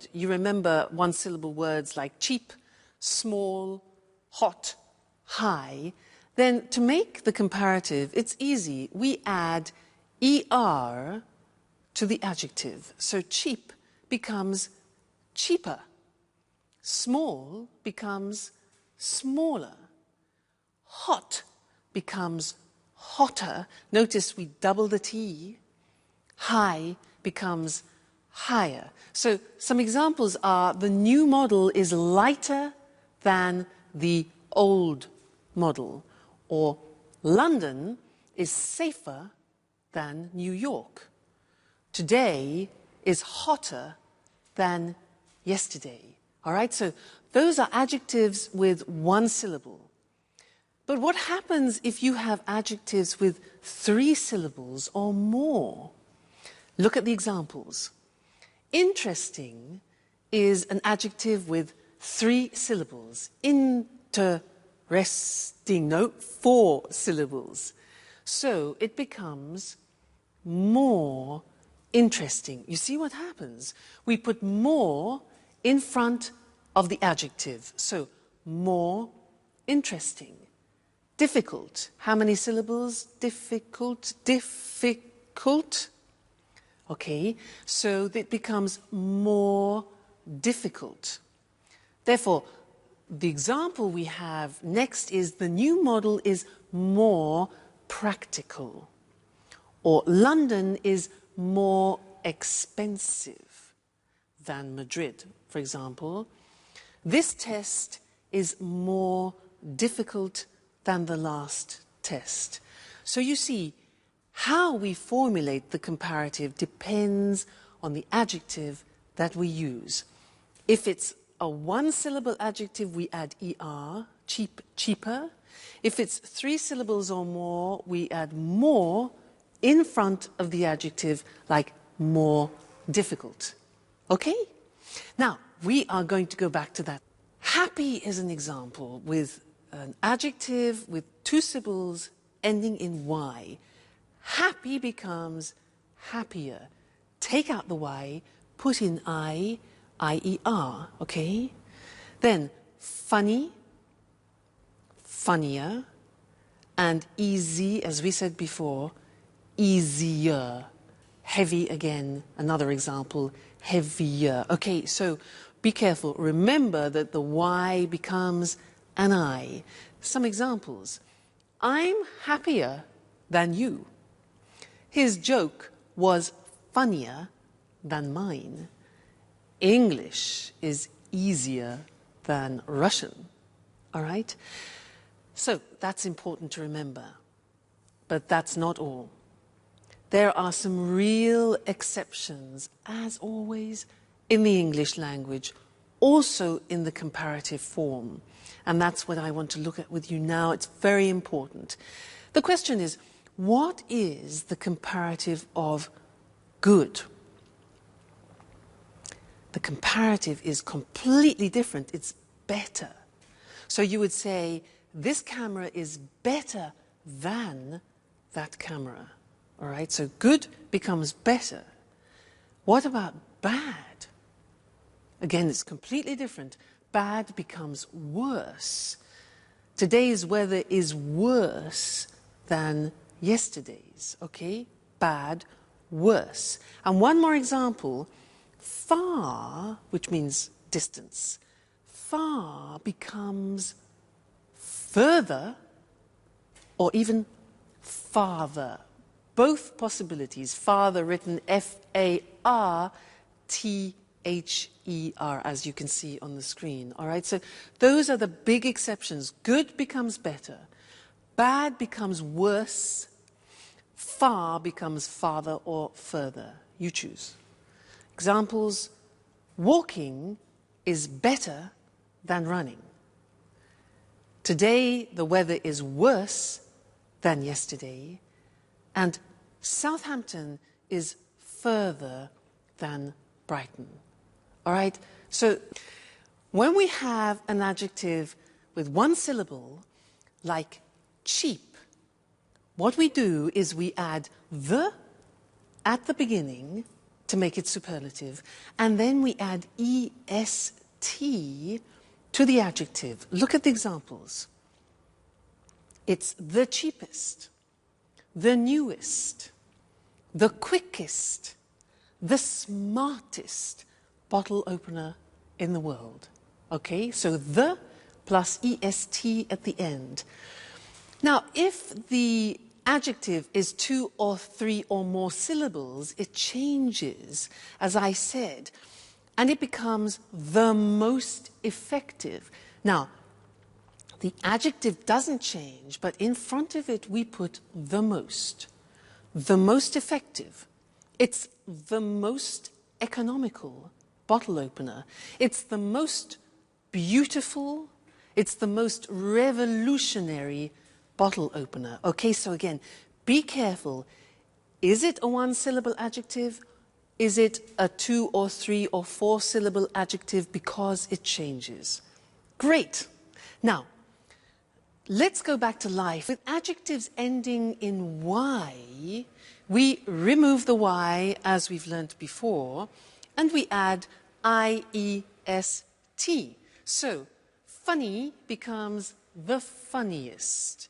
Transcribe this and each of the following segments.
word, you remember one-syllable words like cheap, small, hot, high. Then to make the comparative, it's easy. We add er to the adjective. So cheap becomes cheaper. Small becomes smaller. Hot becomes hotter. Notice we double the T. High becomes higher. So some examples are the new model is lighter than the old model, or London is safer than New York. Today is hotter than yesterday. All right, so those are adjectives with one syllable. But what happens if you have adjectives with 3 syllables or more? Look at the examples. Interesting is an adjective with 3 syllables. Interesting, no, 4 syllables. So it becomes more interesting. You see what happens? We put more in front of the adjective. So more interesting. Difficult. How many syllables? Difficult, difficult. Okay, so it becomes more difficult. Therefore, the example we have next is the new model is more practical. Or London is more expensive than Madrid, for example. This test is more difficult than the last test. So you see, how we formulate the comparative depends on the adjective that we use. If it's a 1-syllable adjective, we add er, cheap, cheaper. If it's 3 syllables or more, we add more in front of the adjective, like more difficult. Okay? Now, we are going to go back to that. Happy is an example with an adjective with 2 syllables ending in y. Happy becomes happier. Take out the y, put in I-E-R, okay? Then funny, funnier, and easy, as we said before, easier. Heavy again, another example, heavier. Okay, so be careful. Remember that the y becomes an I. Some examples. I'm happier than you. His joke was funnier than mine. English is easier than Russian. All right? So that's important to remember. But that's not all. There are some real exceptions, as always, in the English language, also in the comparative form. And that's what I want to look at with you now. It's very important. The question is, what is the comparative of good? The comparative is completely different. It's better. So you would say, this camera is better than that camera. All right, so good becomes better. What about bad? Again, it's completely different. Bad becomes worse. Today's weather is worse than yesterday's, okay? Bad, worse. And one more example, far, which means distance, far becomes further or even farther. Both possibilities, farther written F-A-R-T-H-E-R, as you can see on the screen. All right, so those are the big exceptions. Good becomes better. Bad becomes worse. Far becomes farther or further. You choose. Examples, walking is better than running. Today, the weather is worse than yesterday. And Southampton is further than Brighton. All right? So when we have an adjective with 1 syllable, like cheap, what we do is we add the at the beginning to make it superlative. And then we add est to the adjective. Look at the examples. It's the cheapest, the newest, the quickest, the smartest bottle opener in the world. Okay, so the plus est at the end. Now, if the adjective is 2 or 3 or more syllables, it changes, as I said, and it becomes the most effective. Now, the adjective doesn't change, but in front of it we put the most effective. It's the most economical bottle opener. It's the most beautiful, it's the most revolutionary bottle opener. Okay, so again, be careful. Is it a 1-syllable adjective? Is it a 2 or 3 or 4 syllable adjective? Because it changes. Great. Now, let's go back to life. With adjectives ending in Y, we remove the Y, as we've learnt before, and we add iest. So, funny becomes the funniest.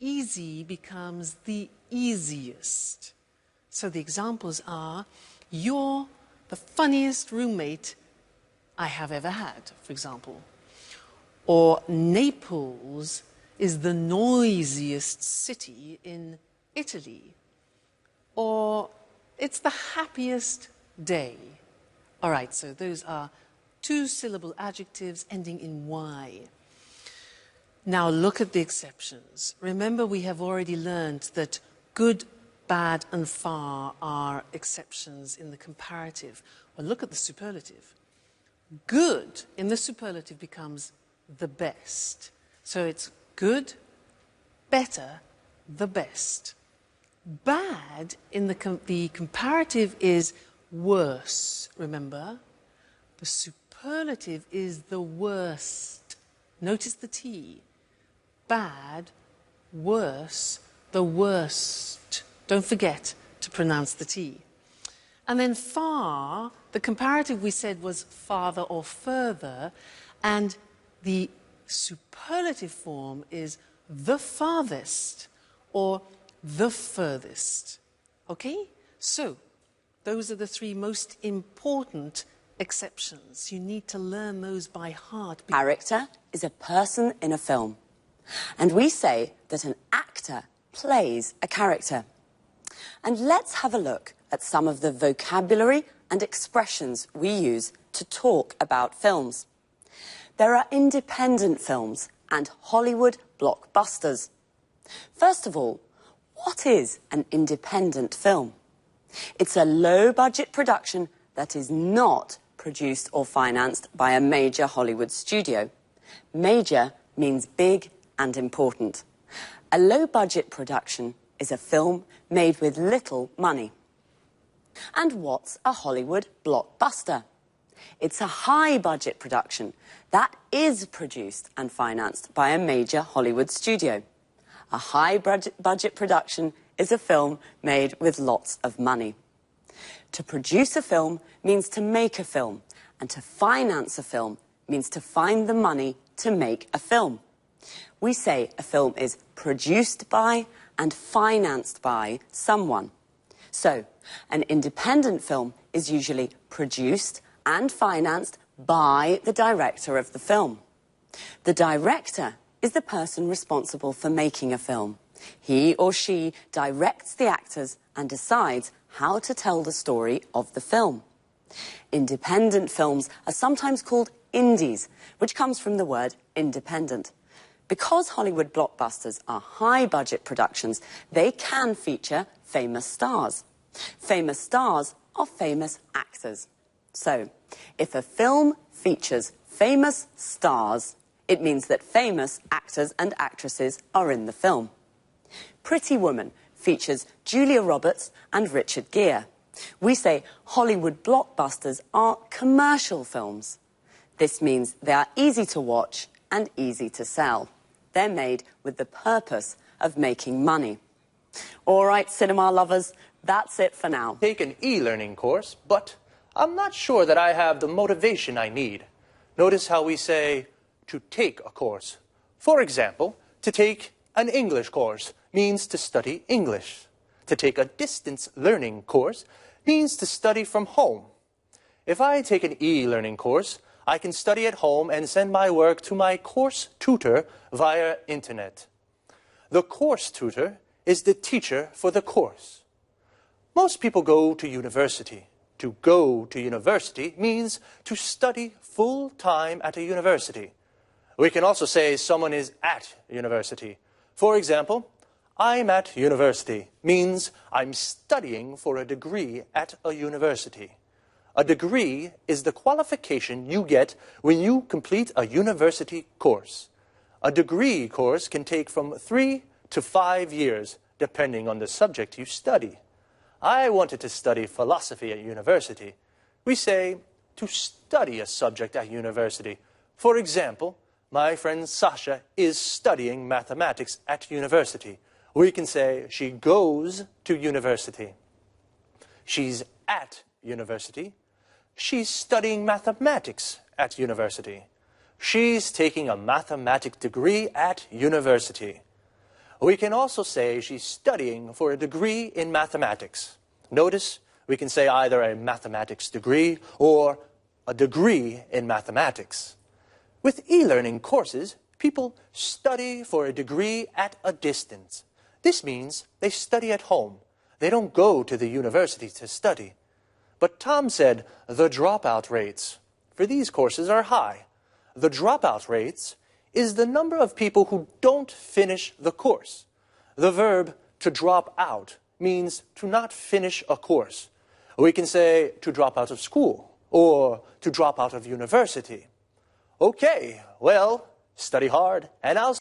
Easy becomes the easiest. So the examples are, you're the funniest roommate I have ever had, for example. Or Naples is the noisiest city in Italy. Or it's the happiest day. All right, so those are 2-syllable adjectives ending in Y. Now look at the exceptions. Remember, we have already learned that good, bad, and far are exceptions in the comparative. Well, look at the superlative. Good in the superlative becomes the best. So it's good, better, the best. Bad in the comparative is worse, remember? The superlative is the worst. Notice the T. Bad, worse, the worst. Don't forget to pronounce the T. And then far, the comparative we said was farther or further, and the superlative form is the farthest or the furthest. Okay? So, those are the 3 most important exceptions. You need to learn those by heart. Character is a person in a film. And we say that an actor plays a character. And let's have a look at some of the vocabulary and expressions we use to talk about films. There are independent films and Hollywood blockbusters. First of all, what is an independent film? It's a low-budget production that is not produced or financed by a major Hollywood studio. Major means big and important. A low-budget production is a film made with little money. And what's a Hollywood blockbuster? It's a high-budget production that is produced and financed by a major Hollywood studio. A high-budget production is a film made with lots of money. To produce a film means to make a film, and to finance a film means to find the money to make a film. We say a film is produced by and financed by someone. So, an independent film is usually produced and financed by the director of the film. The director is the person responsible for making a film. He or she directs the actors and decides how to tell the story of the film. Independent films are sometimes called indies, which comes from the word independent. Because Hollywood blockbusters are high-budget productions, they can feature famous stars. Famous stars are famous actors. So, if a film features famous stars, it means that famous actors and actresses are in the film. Pretty Woman features Julia Roberts and Richard Gere. We say Hollywood blockbusters are commercial films. This means they are easy to watch and easy to sell. They're made with the purpose of making money. All right, cinema lovers, That's it for now. Take an e-learning course, but I'm not sure that I have the motivation I need. Notice how we say to take a course. For example, to take an English course means to study English. To take a distance learning course means to study from home. If I take an e-learning course, I can study at home and send my work to my course tutor via internet. The course tutor is the teacher for the course. Most people go to university. To go to university means to study full-time at a university. We can also say someone is at university. For example, I'm at university means I'm studying for a degree at a university. A degree is the qualification you get when you complete a university course. A degree course can take from 3 to 5 years, depending on the subject you study. I wanted to study philosophy at university. We say to study a subject at university. For example, my friend Sasha is studying mathematics at university. We can say she goes to university. She's at university. She's studying mathematics at university. She's taking a mathematics degree at university. We can also say she's studying for a degree in mathematics. Notice we can say either a mathematics degree or a degree in mathematics. With e-learning courses, people study for a degree at a distance. This means they study at home. They don't go to the university to study. But Tom said the dropout rates for these courses are high. The dropout rates is the number of people who don't finish the course. The verb to drop out means to not finish a course. We can say to drop out of school or to drop out of university. Okay, well, study hard and I'll